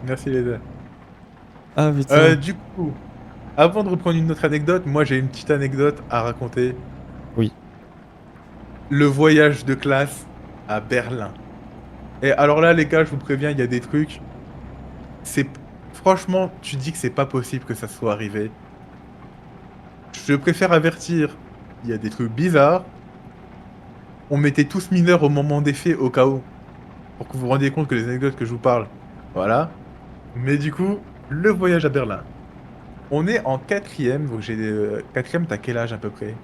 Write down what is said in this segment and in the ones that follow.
Merci les deux. Ah putain. Du coup, avant de reprendre une autre anecdote, moi j'ai une petite anecdote à raconter. Oui. Le voyage de classe à Berlin. Et alors là, les gars, je vous préviens, il y a des trucs. C'est franchement, tu dis que c'est pas possible que ça soit arrivé. Je préfère avertir. Il y a des trucs bizarres. On mettait tous mineurs au moment des faits au cas où, pour que vous vous rendiez compte que les anecdotes que je vous parle, voilà. Mais du coup, le voyage à Berlin. On est en quatrième, donc j'ai quatrième, t'as quel âge à peu près?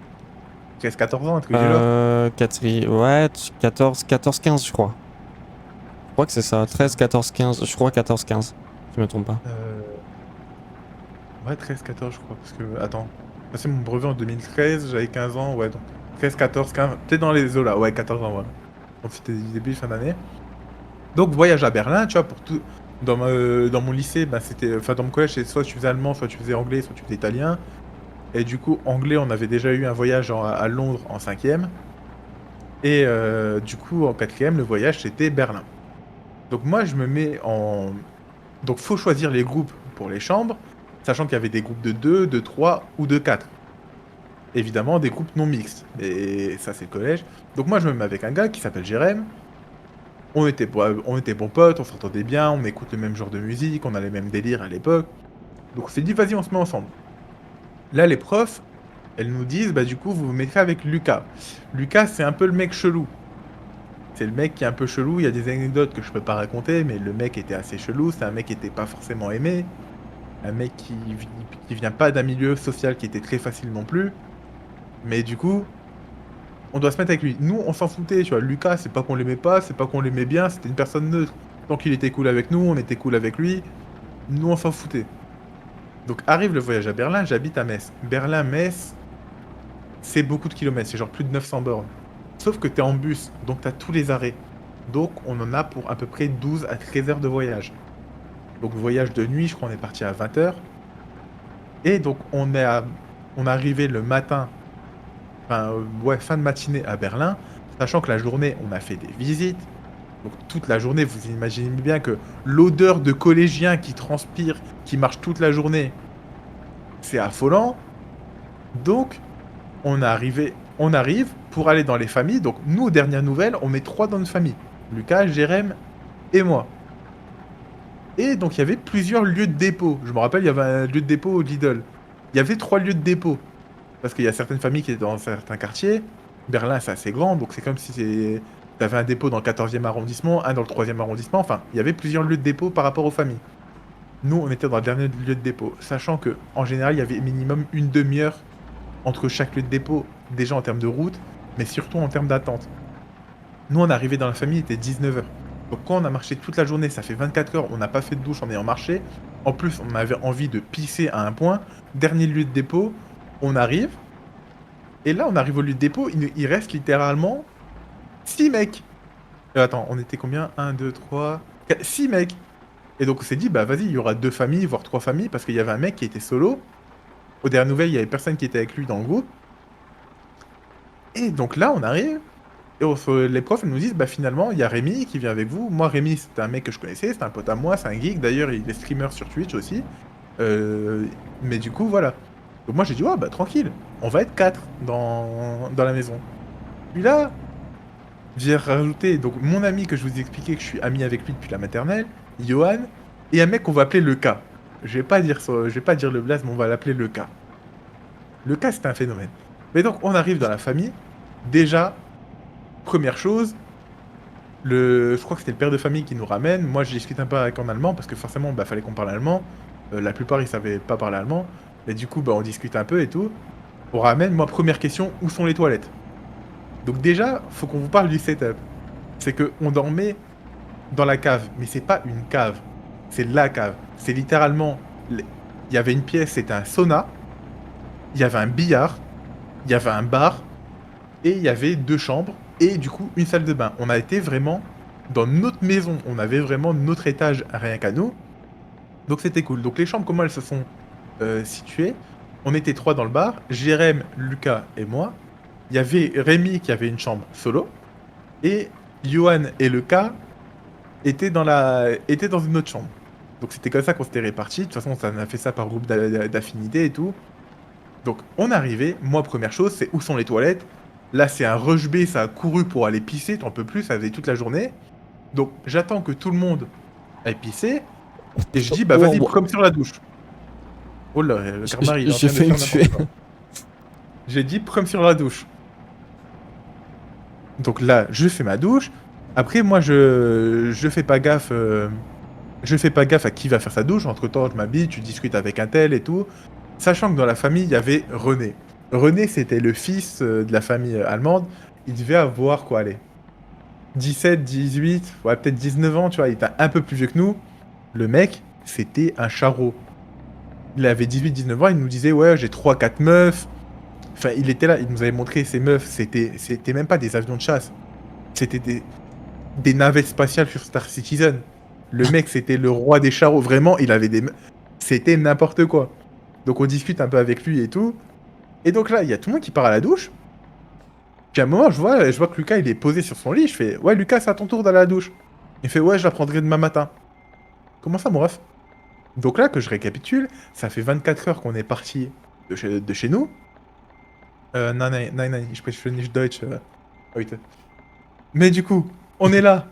13-14 ans, un truc du genre? Ouais, 14, 15, je crois. Je crois que c'est ça. C'est ça. 13, 14, 15. Je crois 14, 15. Si je me trompe pas. Euh, Ouais, 13-14, je crois, parce que, attends. J'ai passé mon brevet en 2013, j'avais 15 ans, ouais, donc 13-14-15, peut-être dans les eaux là, ouais, 14 ans, voilà. Donc c'était début, fin d'année. Donc voyage à Berlin, tu vois, pour tout. Dans mon lycée, bah, c'était. Enfin, dans mon collège, c'est soit tu faisais allemand, soit tu faisais anglais, soit tu faisais italien. Et du coup, anglais, on avait déjà eu un voyage à Londres en cinquième. Et du coup, en quatrième, le voyage, c'était Berlin. Donc moi, je me mets en. Donc faut choisir les groupes pour les chambres, sachant qu'il y avait des groupes de 2, de 3 ou de 4. Évidemment, des groupes non mixtes. Et ça, c'est le collège. Donc moi, je me mets avec un gars qui s'appelle Jérém. On était bons potes, on s'entendait bien, on écoute le même genre de musique, on a les mêmes délires à l'époque. Donc on s'est dit, vas-y, on se met ensemble. Là, les profs, elles nous disent, bah du coup, vous vous mettez avec Lucas. Lucas, c'est un peu le mec chelou. C'est le mec qui est un peu chelou, il y a des anecdotes que je peux pas raconter, mais le mec était assez chelou, c'est un mec qui était pas forcément aimé, un mec qui vient pas d'un milieu social qui était très facile non plus. Mais du coup, on doit se mettre avec lui. Nous, on s'en foutait, tu vois. Lucas, c'est pas qu'on l'aimait pas, c'est pas qu'on l'aimait bien, c'était une personne neutre. Tant qu'il était cool avec nous, on était cool avec lui. Nous, on s'en foutait. Donc arrive le voyage à Berlin, j'habite à Metz. Berlin-Metz, c'est beaucoup de kilomètres, c'est genre plus de 900 bornes. Sauf que t'es en bus, donc t'as tous les arrêts. Donc on en a pour à peu près 12 à 13 heures de voyage. Donc voyage de nuit, je crois on est parti à 20 heures. Et donc on est arrivé le matin, enfin ouais, fin de matinée à Berlin, sachant que la journée, on a fait des visites. Donc toute la journée, vous imaginez bien que l'odeur de collégiens qui transpirent, qui marchent toute la journée, c'est affolant. Donc on arrive pour aller dans les familles. Donc nous, aux dernières nouvelles, on est trois dans notre famille. Lucas, Jérém et moi. Et donc il y avait plusieurs lieux de dépôt. Je me rappelle, il y avait un lieu de dépôt au Lidl. Il y avait trois lieux de dépôt. Parce qu'il y a certaines familles qui étaient dans certains quartiers. Berlin, c'est assez grand, donc c'est comme si t'avais un dépôt dans le 14e arrondissement, un dans le 3e arrondissement. Enfin, il y avait plusieurs lieux de dépôt par rapport aux familles. Nous, on était dans le dernier lieu de dépôt, sachant que en général, il y avait minimum une demi-heure entre chaque lieu de dépôt, déjà en termes de route, mais surtout en termes d'attente. Nous, on est arrivé dans la famille, il était 19 heures. Donc quand on a marché toute la journée, ça fait 24 heures, on n'a pas fait de douche en ayant marché. En plus, on avait envie de pisser à un point. Dernier lieu de dépôt, on arrive. Et là, on arrive au lieu de dépôt, il reste littéralement 6 mecs. Attends, on était combien? Un, 2, 3, 6 mecs. Et donc on s'est dit, bah vas-y, il y aura deux familles, voire trois familles, parce qu'il y avait un mec qui était solo. Aux dernières nouvelles, il y avait personne qui était avec lui dans le groupe. Et donc là, on arrive, et les profs ils nous disent, bah finalement, il y a Rémi qui vient avec vous. Moi, Rémi, c'était un mec que je connaissais, c'était un pote à moi, c'est un geek. D'ailleurs, il est streamer sur Twitch aussi. Euh, mais du coup, voilà. Donc moi, j'ai dit, ouais, bah tranquille, on va être quatre dans la maison. Puis là, j'ai rajouté donc mon ami que je vous ai expliqué que je suis ami avec lui depuis la maternelle, Johan, et un mec qu'on va appeler le K. Je vais pas dire le blaze, mais on va l'appeler le K. Le K, c'est un phénomène. Mais donc, on arrive dans la famille. Déjà, première chose, je crois que c'était le père de famille qui nous ramène. Moi, je discute un peu avec en allemand parce que forcément, bah, fallait qu'on parle allemand. La plupart, ils savaient pas parler allemand. Mais du coup, bah, on discute un peu et tout. On ramène. Moi, première question, où sont les toilettes? Donc déjà, faut qu'on vous parle du setup. C'est que on dormait dans la cave, mais c'est pas une cave, c'est la cave. C'est littéralement, il y avait une pièce, c'était un sauna, il y avait un billard, il y avait un bar, et il y avait deux chambres, et du coup une salle de bain. On a été vraiment dans notre maison, on avait vraiment notre étage rien qu'à nous, donc c'était cool. Donc les chambres, comment elles se sont situées? On était trois dans le bar, Jérém, Lucas et moi. Il y avait Rémi qui avait une chambre solo, et Johan et Lucas étaient dans une autre chambre. Donc c'était comme ça qu'on s'était répartis. De toute façon, on a fait ça par groupe d'affinité et tout. Donc on est arrivé, moi première chose, c'est où sont les toilettes? Là c'est un rush B, ça a couru pour aller pisser, t'en peux plus, ça faisait toute la journée. Donc j'attends que tout le monde aille pisser, et je dis bah Oh, vas-y, prom sur la douche. Oh là, le Karmar il est en j'ai train de failli me faire tuer. n'importe quoi. J'ai dit prom sur la douche. Donc là, je fais ma douche. Après moi je fais pas gaffe je fais pas gaffe à qui va faire sa douche. Entre-temps, je m'habille, tu discutes avec un tel et tout. Sachant que dans la famille, il y avait René. René, c'était le fils de la famille allemande. Il devait avoir, quoi, allez, 17, 18, ouais, peut-être 19 ans, tu vois. Il était un peu plus vieux que nous. Le mec, c'était un charreau. Il avait 18, 19 ans, il nous disait, ouais, j'ai 3, 4 meufs. Enfin, il était là, il nous avait montré ses meufs. C'était même pas des avions de chasse. C'était des navettes spatiales sur Star Citizen. Le mec, c'était le roi des charros. Vraiment, il avait des... C'était n'importe quoi. Donc on discute un peu avec lui et tout. Et donc là, il y a tout le monde qui part à la douche. Puis à un moment, je vois que Lucas, il est posé sur son lit. Je fais, ouais, Lucas, c'est à ton tour d'aller à la douche. Il fait, ouais, je la prendrai demain matin. Comment ça, mon ref? Donc là, que je récapitule, ça fait 24 heures qu'on est parti de chez nous. Nein, nein, nein, nein, ich spreche nicht Deutsch, heute. Mais du coup, on est là.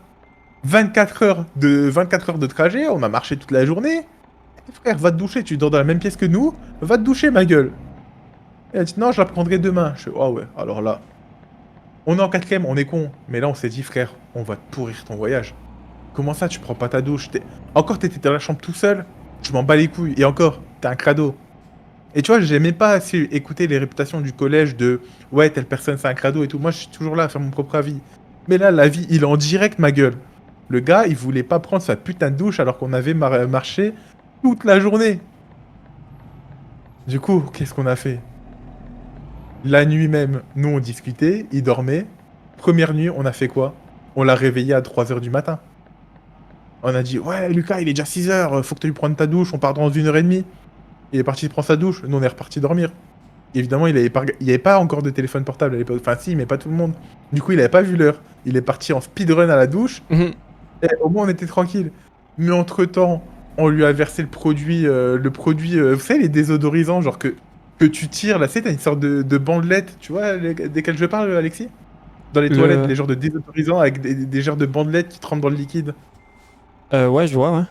24 heures de trajet, on a marché toute la journée. Eh, frère, va te doucher, tu dors dans la même pièce que nous. Va te doucher, ma gueule. Elle a dit, non, je la prendrai demain. Je fais, ah ouais, alors là. On est en quatrième, on est con. Mais là, on s'est dit, frère, on va te pourrir ton voyage. Comment ça, tu prends pas ta douche? Encore, t'étais dans la chambre tout seul. Je m'en bats les couilles. Et encore, t'es un crado. Et tu vois, j'aimais pas assez écouter les réputations du collège de ouais, telle personne c'est un crado et tout. Moi, je suis toujours là à faire mon propre avis. Mais là, la vie, il est en direct, ma gueule. Le gars, il voulait pas prendre sa putain de douche alors qu'on avait marché toute la journée. Du coup, qu'est-ce qu'on a fait? La nuit même, nous on discutait, il dormait. Première nuit, on a fait quoi? On l'a réveillé à 3 h du matin. On a dit ouais, Lucas, il est déjà 6 h, faut que tu lui prennes ta douche, on part dans 1 h 30. Il est parti prendre sa douche, nous on est reparti dormir. Évidemment, il avait pas encore de téléphone portable à l'époque. Enfin, si, mais pas tout le monde. Du coup, il avait pas vu l'heure. Il est parti en speedrun à la douche. Mhm. Et au moins, on était tranquille. Mais entre-temps, on lui a versé le produit, vous savez, les désodorisants, genre que tu tires, là, tu sais, t'as une sorte de bandelette, tu vois, desquelles je parle, Alexis? Dans les toilettes, Le... les genres de désodorisants avec des genres de bandelettes qui trempent dans le liquide. ouais, je vois, ouais.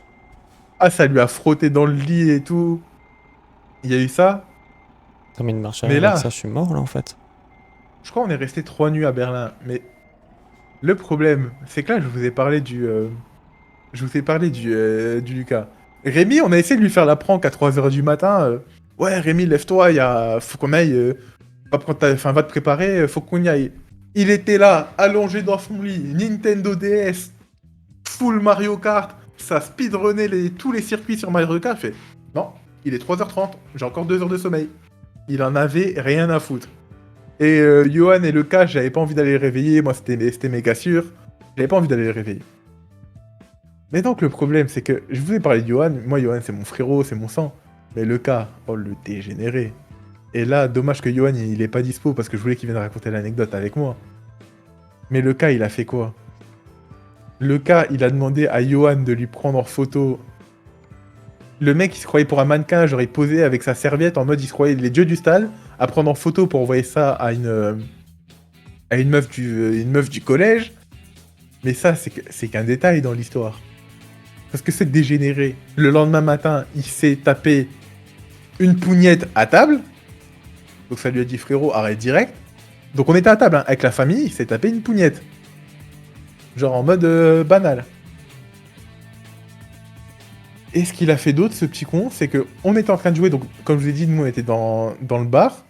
Ah, ça lui a frotté dans le lit et tout. Il y a eu ça. Termine de marcher Mais avec là, ça, je suis mort là en fait. je crois qu'on est resté 3 nuits à Berlin. Mais le problème, c'est que là, je vous ai parlé du Lucas. Rémi, on a essayé de lui faire la prank à 3 h du matin. Ouais, Rémi, lève-toi, faut qu'on aille. Va te préparer, faut qu'on y aille. Il était là, allongé dans son lit, Nintendo DS, full Mario Kart. Ça speedrunnait tous les circuits sur Mario Kart. Je fais, non, il est 3 h 30, j'ai encore 2 heures de sommeil. Il en avait rien à foutre. Et Johan et Lucas, j'avais pas envie d'aller les réveiller. Moi, c'était méga sûr. J'avais pas envie d'aller les réveiller. Mais donc, le problème, c'est que je vous ai parlé de Johan. Moi, Johan, c'est mon frérot, c'est mon sang. Mais le cas, oh, le dégénéré. Et là, dommage que Johan, il est pas dispo parce que je voulais qu'il vienne raconter l'anecdote avec moi. Mais le cas, il a fait quoi? Le cas, il a demandé à Johan de lui prendre en photo. Le mec, il se croyait pour un mannequin, genre il posait avec sa serviette en mode il se croyait les dieux du stade, à prendre en photo pour envoyer ça à une meuf du collège. Mais ça, c'est qu'un détail dans l'histoire. Parce que c'est dégénéré. Le lendemain matin, il s'est tapé une pougnette à table. Donc ça lui a dit frérot, arrête direct. Donc on était à table hein, avec la famille, il s'est tapé une pougnette. Genre en mode banal. Et ce qu'il a fait d'autre, ce petit con, c'est que on était en train de jouer, donc comme je vous ai dit, nous on était dans le bar.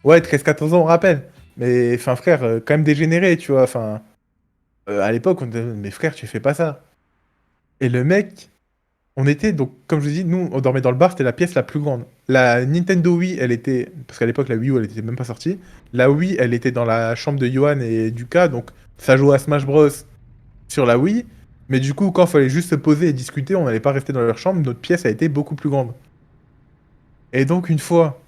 Ouais, 13-14 ans, on rappelle. Mais, enfin frère, quand même dégénéré, tu vois, enfin... à l'époque, on disait, mais frère, tu fais pas ça. Et le mec, on était, donc, comme je vous dis, nous, on dormait dans le bar, c'était la pièce la plus grande. La Nintendo Wii, elle était, parce qu'à l'époque, la Wii U, elle était même pas sortie. La Wii, elle était dans la chambre de Johan et Duka, donc ça jouait à Smash Bros sur la Wii. Mais du coup, quand il fallait juste se poser et discuter, on n'allait pas rester dans leur chambre, notre pièce a été beaucoup plus grande. Et donc, une fois,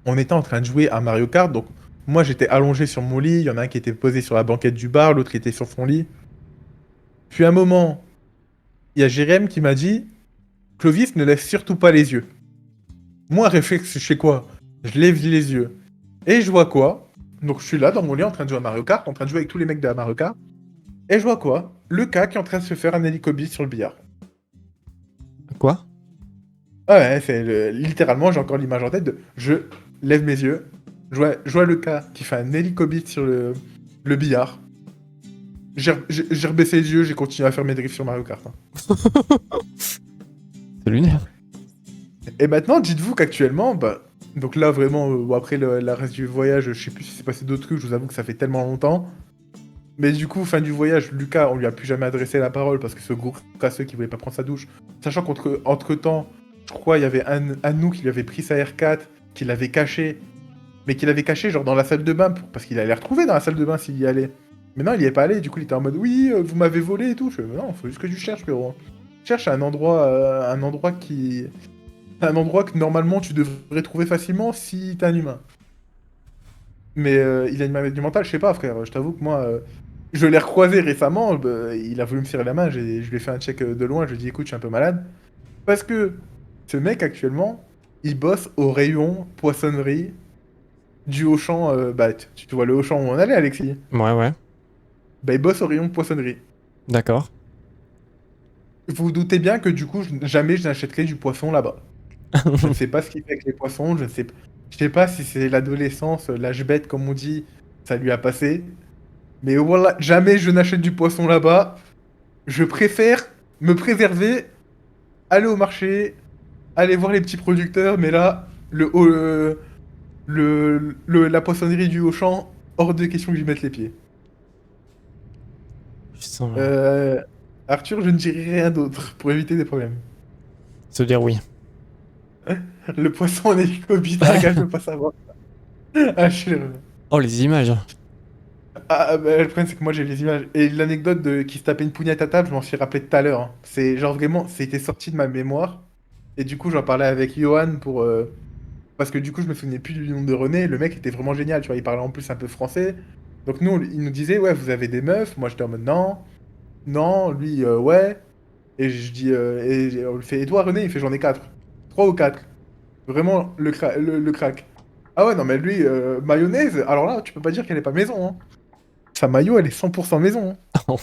on était en train de jouer à Mario Kart, donc moi j'étais allongé sur mon lit, il y en a un qui était posé sur la banquette du bar, l'autre était sur son lit. Puis à un moment, il y a Jérém qui m'a dit Clovis ne lève surtout pas les yeux. Moi, réflexe, je fais quoi? Je lève les yeux. Et je vois quoi? Donc je suis là dans mon lit en train de jouer à Mario Kart, en train de jouer avec tous les mecs de la Mario Kart. Et je vois quoi? Le cas qui est en train de se faire un hélicobie sur le billard. Quoi? Ah ouais, littéralement, j'ai encore l'image en tête de je lève mes yeux, je vois le cas qui fait un hélicobie sur le billard. J'ai rebaissé les yeux, j'ai continué à faire mes drifts sur Mario Kart, hein. C'est lunaire. Et maintenant, dites-vous qu'actuellement, bah, donc là vraiment, après la reste du voyage, je sais plus si c'est passé d'autres trucs, je vous avoue que ça fait tellement longtemps. Mais du coup, fin du voyage, Lucas, on lui a plus jamais adressé la parole parce que ce gros crasseux qui voulait pas prendre sa douche. Sachant qu'entre temps, je crois, il y avait un de nous qui lui avait pris sa R4, qui l'avait caché, mais qu'il avait caché genre dans la salle de bain parce qu'il allait retrouver dans la salle de bain s'il y allait. Mais non, il y est pas allé, du coup il était en mode oui, vous m'avez volé et tout. Je fais non, faut juste que tu cherches, frérot. Cherche un endroit qui. Un endroit que normalement tu devrais trouver facilement si t'es un humain. Mais il a une maladie mentale, je sais pas, frère. Je t'avoue que moi, je l'ai recroisé récemment. Bah, il a voulu me serrer la main. Je lui ai fait un check de loin. Je lui ai dit, écoute, je suis un peu malade. Parce que ce mec, actuellement, il bosse au rayon poissonnerie du Auchan. Bah, tu vois le Auchan où on allait, Alexis? Ouais, ouais. Bah, il bosse au rayon poissonnerie. D'accord. Vous vous doutez bien que du coup, jamais je n'achèterai du poisson là-bas. Je ne sais pas ce qu'il fait avec les poissons. Je sais pas si c'est l'adolescence, l'âge bête, comme on dit, ça lui a passé. Mais voilà, jamais je n'achète du poisson là-bas. Je préfère me préserver, aller au marché, aller voir les petits producteurs, mais là, la poissonnerie du Auchan, hors de question que j'y mette les pieds. Putain. Euh, Arthur, je ne dirai rien d'autre pour éviter des problèmes. Se dire oui. Le poisson en hélicobie, un gars, je veux pas savoir. Ah, Oh, les images. bah, le problème, c'est que moi j'ai les images. Et l'anecdote de qui se tapait une pougnette à table, je m'en suis rappelé tout à l'heure, hein. C'est genre vraiment, c'était sorti de ma mémoire. Et du coup, j'en parlais avec Johan pour. Parce que du coup, je me souvenais plus du nom de René. Le mec était vraiment génial, tu vois. Il parlait en plus un peu français. Donc, nous, il nous disait, ouais, vous avez des meufs. Moi, j'étais en mode non. Non, lui, ouais. Et je dis, et on lui fait, et toi, René? Il fait, j'en ai 4. 3 ou 4. Vraiment, le crack. Ah ouais, non, mais lui, mayonnaise, alors là, tu peux pas dire qu'elle est pas maison, hein. Sa maillot, elle est 100% maison, hein.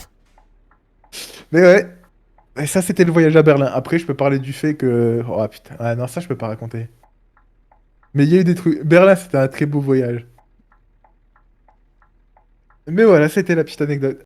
Mais ouais. Et ça, c'était le voyage à Berlin. Après, je peux parler du fait que. Oh putain, ah non, ça, je peux pas raconter. Mais il y a eu des trucs. Berlin, c'était un très beau voyage. Mais voilà, c'était la petite anecdote.